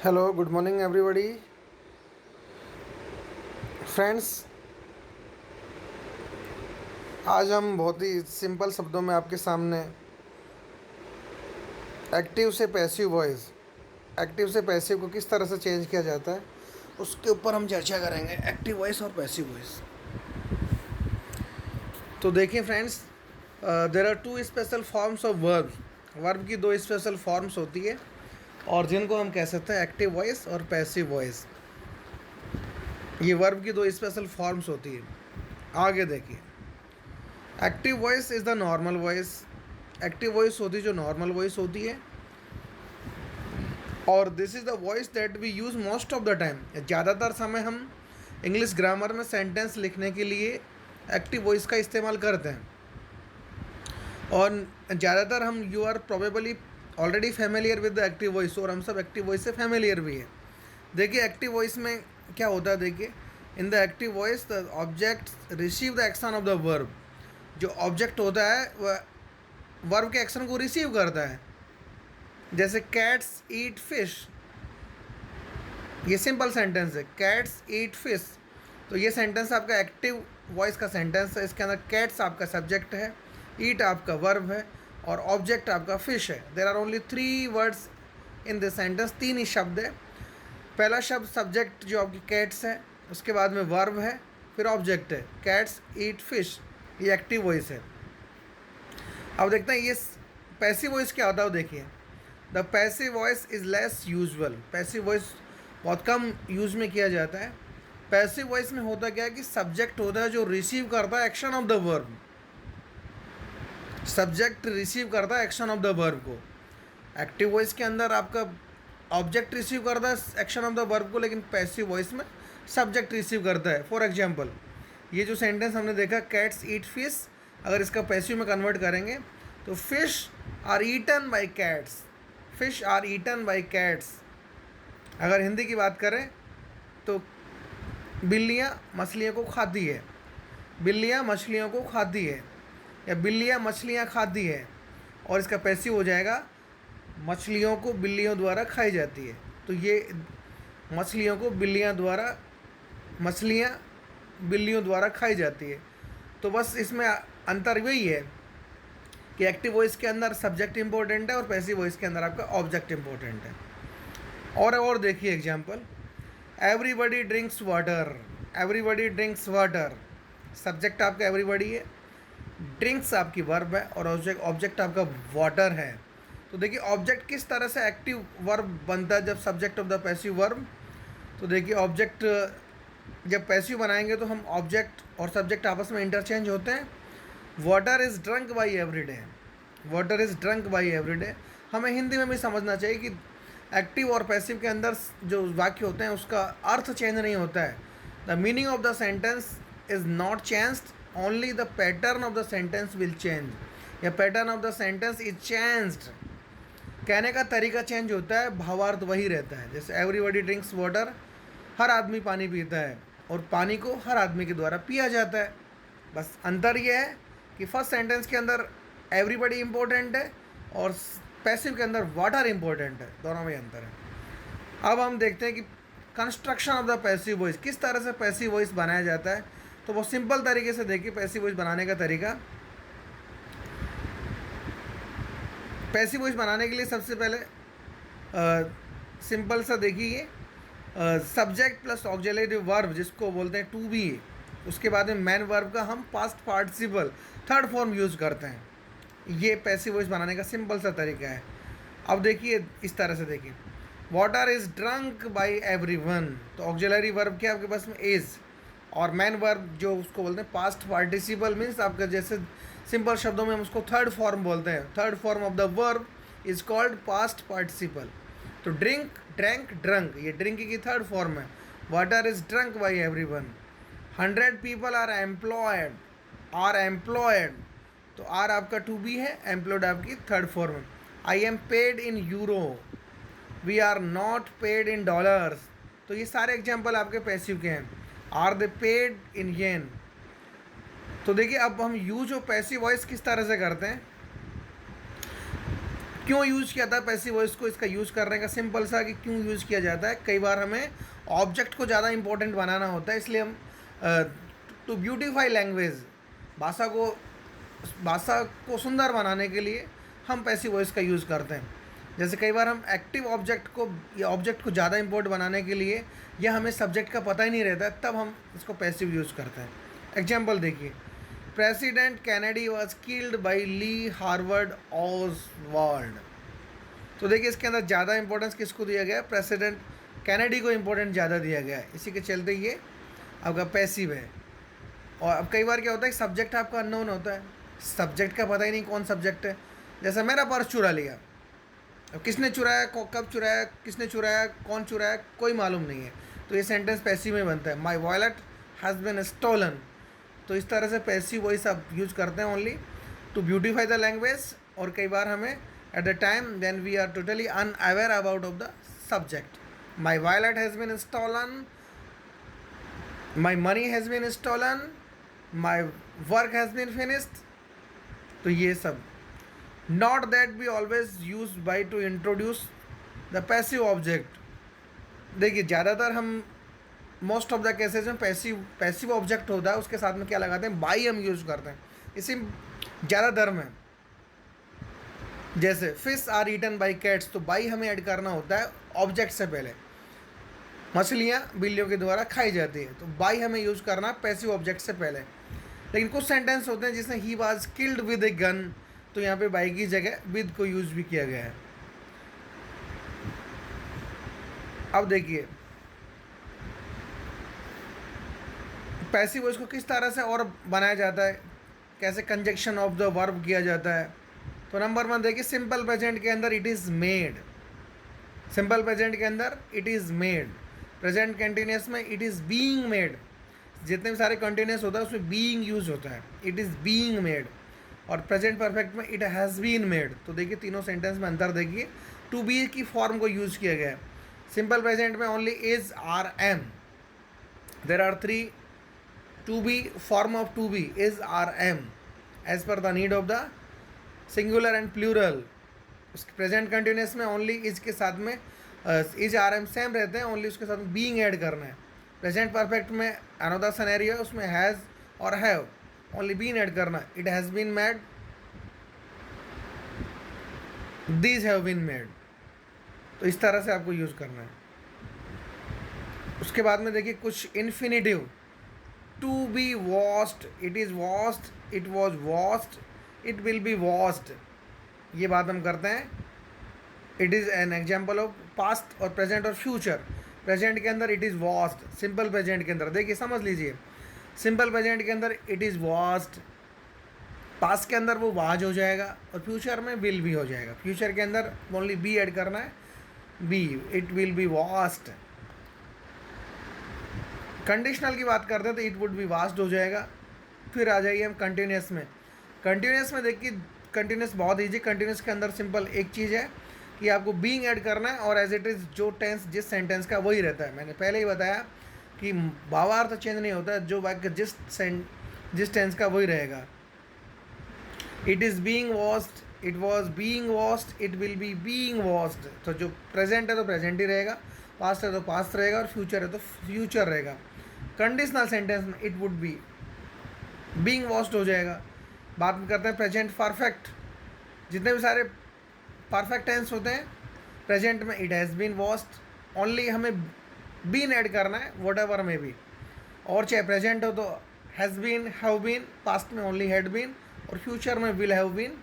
Hello good morning everybody friends. आज हम बहुत ही सिंपल शब्दों में आपके सामने एक्टिव से पैसिव वॉइस, एक्टिव से पैसिव को किस तरह से चेंज किया जाता है उसके ऊपर हम चर्चा करेंगे। एक्टिव वॉइस और पैसिव वॉइस। तो देखिए friends, there are two special forms of verb. Verb की दो स्पेशल फॉर्म्स होती है और जिनको हम कह सकते हैं एक्टिव वॉइस और पैसिव वॉइस। ये वर्ब की दो स्पेशल फॉर्म्स होती है। आगे देखिए, active voice is the normal voice. Active voice होती है जो नॉर्मल वॉइस होती है, और this is the voice that we use most of the time. ज़्यादातर समय हम इंग्लिश ग्रामर में सेंटेंस लिखने के लिए एक्टिव वॉइस का इस्तेमाल करते हैं। और ज़्यादातर हम you are probably already familiar with the active voice, और हम सब एक्टिव वॉइस से फेमिलियर भी है। देखिए एक्टिव वॉइस में क्या होता है। देखिए, in the active voice the object receive the action of the verb. जो ऑब्जेक्ट होता है वह वर्ब के एक्शन को रिसीव करता है। जैसे कैट्स ईट फिश, ये सिंपल सेंटेंस है, कैट्स ईट फिश। तो ये सेंटेंस आपका एक्टिव वॉइस का सेंटेंस है। इसके अंदर कैट्स आपका सब्जेक्ट है, ईट आपका वर्ब है, और ऑब्जेक्ट आपका फिश है। There are only three words in this sentence. तीन ही शब्द है। पहला शब्द सब्जेक्ट जो आपकी कैट्स है, उसके बाद में वर्ब है, फिर ऑब्जेक्ट है, कैट्स ईट फिश। ये एक्टिव वॉइस है। अब देखते हैं ये पैसिव वॉइस क्या होता है। देखिए, the passive voice is less usual. Passive voice बहुत कम यूज़ में किया जाता है। पैसिव वॉइस में होता क्या है कि सब्जेक्ट होता है जो रिसीव करता है action of the verb. Subject receive करता है एक्शन ऑफ द वर्ब को। एक्टिव वॉइस के अंदर आपका ऑब्जेक्ट रिसीव करता है एक्शन ऑफ द वर्ब को, लेकिन पैसिव वॉइस में सब्जेक्ट रिसीव करता है। फॉर एग्जाम्पल, ये जो सेंटेंस हमने देखा कैट्स ईट फिश, अगर इसका पैसिव में कन्वर्ट करेंगे तो fish are eaten by cats. Fish are eaten by cats. अगर हिंदी की बात करें तो बिल्लियाँ मछलियों को खाती है, बिल्लियाँ मछलियों को खाती है, या बिल्लियाँ मछलियाँ खाती है। और इसका पैसिव हो जाएगा मछलियों को बिल्लियों द्वारा खाई जाती है। तो ये मछलियों को मछलियाँ बिल्लियों द्वारा खाई जाती है। तो बस इसमें अंतर यही है कि एक्टिव वॉइस के अंदर सब्जेक्ट इंपॉर्टेंट है और पैसिव वॉइस के अंदर आपका ऑब्जेक्ट इंपॉर्टेंट है। और देखिए example, everybody drinks water. Everybody drinks water, subject आपका एवरीबडी है, ड्रिंक्स आपकी वर्ब है, और ऑब्जेक्ट आपका वाटर है। तो देखिए ऑब्जेक्ट किस तरह से एक्टिव वर्ब बनता है जब subject of the passive verb. तो देखिए ऑब्जेक्ट जब पैसिव बनाएंगे तो हम ऑब्जेक्ट और सब्जेक्ट आपस में इंटरचेंज होते हैं। Water is drunk by every day. Water is drunk by every day. हमें हिंदी में भी समझना चाहिए कि एक्टिव और पैसिव के अंदर जो वाक्य होते हैं उसका अर्थ चेंज नहीं होता है। The meaning of the sentence is not changed, only the pattern of the sentence will change, या pattern of the sentence is changed. कहने का तरीका चेंज होता है, भावार्थ वही रहता है। जैसे एवरीबडी ड्रिंक्स वाटर, हर आदमी पानी पीता है, और पानी को हर आदमी के द्वारा पिया जाता है। बस अंतर यह है कि फर्स्ट सेंटेंस के अंदर एवरीबडी इम्पोर्टेंट है और पैसिव के अंदर वाटर इम्पोर्टेंट है। दोनों में अंतर है। अब हम देखते हैं कि construction of the passive voice, किस तरह से पैसिव वॉइस बनाया जाता है। तो बहुत सिंपल तरीके से देखिए पैसिव वॉइस बनाने का तरीका। पैसिव वॉइस बनाने के लिए सबसे पहले सिंपल सा देखिए, सब्जेक्ट प्लस ऑक्सिलरी वर्ब जिसको बोलते हैं टू बी, उसके बाद में मैन वर्ब का हम past participle third form use करते हैं। ये पैसिव वॉइस बनाने का सिंपल सा तरीका है। अब देखिए इस तरह से देखिए, water is drunk by every one. तो ऑक्सिलरी वर्ब क्या आपके पास में इज़, और मैन वर्ब जो उसको बोलते हैं पास्ट पार्टिसिपल, मीन्स आपका जैसे सिंपल शब्दों में हम उसको थर्ड फॉर्म बोलते हैं। Third form of the verb is called past participle. तो ड्रिंक, ड्रैंक, ड्रंक, ये ड्रिंक की थर्ड फॉर्म है। Water is drunk by everyone. 100 people are employed, are employed, तो आर आपका टू बी है, employed आपकी थर्ड फॉर्म है। I am paid in euro, we are not paid in dollars. तो ये सारे एग्जाम्पल आपके पैसिव के हैं। आर दे पेड इन येन। तो देखिए अब हम यूज ऑफ पैसिव वॉइस किस तरह से करते हैं, क्यों यूज़ किया था पैसिव वॉइस को, इसका यूज़ करने का सिंपल सा कि क्यों यूज़ किया जाता है। कई बार हमें ऑब्जेक्ट को ज़्यादा इंपॉर्टेंट बनाना होता है, इसलिए हम टू ब्यूटीफाई लैंग्वेज, भाषा को सुंदर बनाने के लिए हम पैसिव वॉइस का यूज़ करते हैं। जैसे कई बार हम एक्टिव ऑब्जेक्ट को या ऑब्जेक्ट को ज़्यादा इंपॉर्टेंट बनाने के लिए, या हमें सब्जेक्ट का पता ही नहीं रहता है, तब हम इसको पैसिव यूज़ करते हैं। एग्जाम्पल देखिए, president Kennedy was killed by Lee Harvard Oswald. तो देखिए इसके अंदर ज़्यादा इंपॉर्टेंस किसको दिया गया है, प्रेसिडेंट कैनेडी को इंपॉर्टेंट ज़्यादा दिया गया है, इसी के चलते ये आपका पैसिव है। और अब कई बार क्या होता है, सब्जेक्ट आपका अननोन होता है, सब्जेक्ट का पता ही नहीं कौन सब्जेक्ट है। जैसे मेरा पर्स चुरा लिया, अब किसने चुराया, कब चुराया, किसने चुराया, कौन चुराया, कोई मालूम नहीं है, तो ये सेंटेंस पैसिव में बनता है। My wallet has been stolen. तो इस तरह से पैसिव वॉइस आप यूज़ करते हैं only to beautify the language, और कई बार हमें at the time when we are totally unaware about of the subject. My wallet has been stolen, my money has been stolen, my work has been finished. तो ये सब not that be always use by to introduce the passive object. देखिए ज़्यादातर हम most of the cases में passive object होता है, उसके साथ में क्या लगाते हैं, बाई हम यूज़ करते हैं। इसी ज़्यादातर में जैसे fish are eaten by cats, तो बाई हमें ऐड करना होता है ऑब्जेक्ट से पहले। मछलियाँ बिल्लियों के द्वारा खाई जाती है, तो बाई हमें यूज़ करना पैसिव ऑब्जेक्ट से पहले। लेकिन कुछ सेंटेंस होते हैं जिसमें he was killed with a gun, तो यहाँ पे बाई की जगह विद को यूज़ भी किया गया है। अब देखिए पैसिव वॉइस को किस तरह से और बनाया जाता है, कैसे कंजक्शन ऑफ द वर्ब किया जाता है। तो नंबर 1 देखिए, सिंपल प्रेजेंट के अंदर it is made, simple present के अंदर it is made. Present continuous में इट इज़ बीइंग मेड, जितने भी सारे कंटिन्यूस होता है उसमें बीइंग यूज होता है, इट इज़ बीइंग मेड। और प्रेजेंट परफेक्ट में इट हैज़ बीन मेड। तो देखिए तीनों सेंटेंस में अंतर देखिए, टू बी की फॉर्म को यूज़ किया गया है। सिंपल प्रेजेंट में only is, are, am. There are 3 to be form of to be, is, are, am, as per the need of the singular and plural. उसके प्रेजेंट कंटिन्यूस में only is के साथ में is, are, M same रहते हैं, only उसके साथ में बीइंग ऐड करना है। प्रेजेंट परफेक्ट में अनदर सिनेरियो है, उसमें हैज़ और हैव ओनली बीन ऐड करना, it has been made, these have been made. तो इस तरह से आपको यूज़ करना है। उसके बाद में देखिए कुछ infinitive, to be washed, it is washed, it was washed, it will be washed. ये बात हम करते हैं। It is an example of past और प्रेजेंट और फ्यूचर। प्रेजेंट के अंदर it is washed, simple present के अंदर देखिए समझ लीजिए, सिंपल प्रेजेंट के अंदर इट इज़ वॉश्ड, पास्ट के अंदर वो वाज हो जाएगा, और फ्यूचर में विल भी हो जाएगा। फ्यूचर के अंदर ओनली बी ऐड करना है, be, it will be washed. Conditional की बात करते हैं तो इट वुड बी वास्ट हो जाएगा। फिर आ जाइए हम कंटिन्यूस में। कंटिन्यूस में देखिए कंटिन्यूस बहुत ईजी, कंटिन्यूस के अंदर सिंपल एक चीज़ है कि आपको बीइंग ऐड करना है, और एज इट इज़ जो टेंस जिस सेंटेंस का वही रहता है। मैंने पहले ही बताया कि भावार्थ चेंज नहीं होता, जो वाक्य जिस टेंस का वही रहेगा। It is being washed, it was being washed, it will B being washed. तो जो प्रेजेंट है तो प्रेजेंट ही रहेगा, पास्ट है तो पास्ट रहेगा, और फ्यूचर है तो फ्यूचर रहेगा। कंडीशनल सेंटेंस में it would be being washed हो जाएगा। बात में करते हैं प्रेजेंट परफेक्ट। जितने भी सारे परफेक्ट टेंस होते हैं, प्रेजेंट में it has been washed, only हमें बीन ऐड करना है वट एवर में भी। और चाहे प्रेजेंट हो तो has been, have been, past में ओनली हैड बीन, और फ्यूचर में will have been,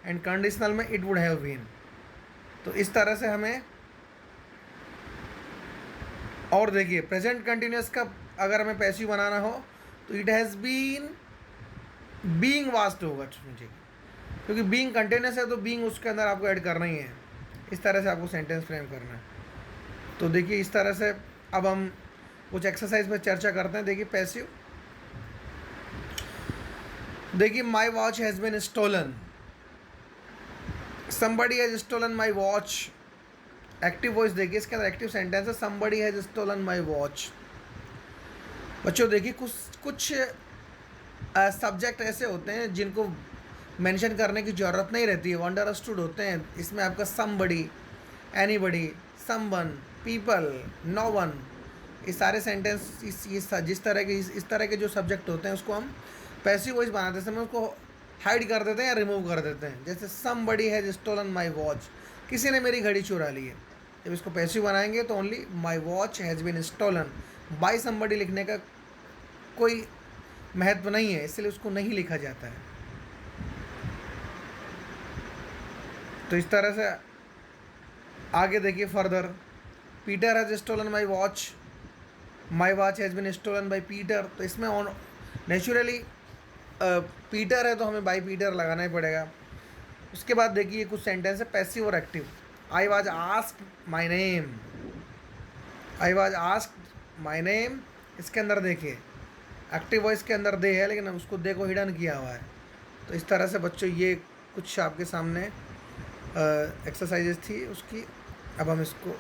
and conditional में इट वुड हैव बीन। तो इस तरह से हमें। और देखिए प्रेजेंट कंटिन्यूस का अगर हमें पैसिव बनाना हो तो it has been being washed होगा मुझे, क्योंकि बीइंग कंटिन्यूस है तो बीइंग उसके अंदर आपको ऐड करना ही है। इस तरह से आपको सेंटेंस फ्रेम करना है। तो देखिए इस तरह से अब हम कुछ एक्सरसाइज पर चर्चा करते हैं। देखिए पैसिव, देखिए my watch has been stolen, somebody has stolen my watch. Active voice देखिए, इसके अंदर एक्टिव सेंटेंस है, somebody has stolen my watch. बच्चों देखिए कुछ सब्जेक्ट ऐसे होते हैं जिनको मेंशन करने की ज़रूरत नहीं रहती है, वो अंडरस्टूड होते हैं। इसमें आपका somebody, anybody, someone, people, no one, ये सारे सेंटेंस जिस तरह के इस तरह के जो सब्जेक्ट होते हैं उसको हम पैसिव वॉइस बनाते समय उसको हाइड कर देते हैं या रिमूव कर देते हैं। जैसे somebody has stolen my watch, किसी ने मेरी घड़ी चुरा ली है। जब इसको पैसिव बनाएंगे तो only my watch has been stolen, by somebody लिखने का कोई महत्व नहीं है, इसलिए उसको नहीं लिखा जाता है। तो इस तरह से आगे देखिए further, Peter has stolen my watch has been stolen by Peter. तो इसमें नेचुरली पीटर है तो हमें बाई पीटर लगाना ही पड़ेगा। उसके बाद देखिए कुछ सेंटेंस है पैसिव और active. I was asked my name, I was asked my name, इसके अंदर देखिए एक्टिव वॉइस के अंदर दे है लेकिन उसको दे को हिडन किया हुआ है। तो इस तरह से बच्चों ये कुछ आपके सामने एक्सरसाइजेस थी उसकी। अब हम इसको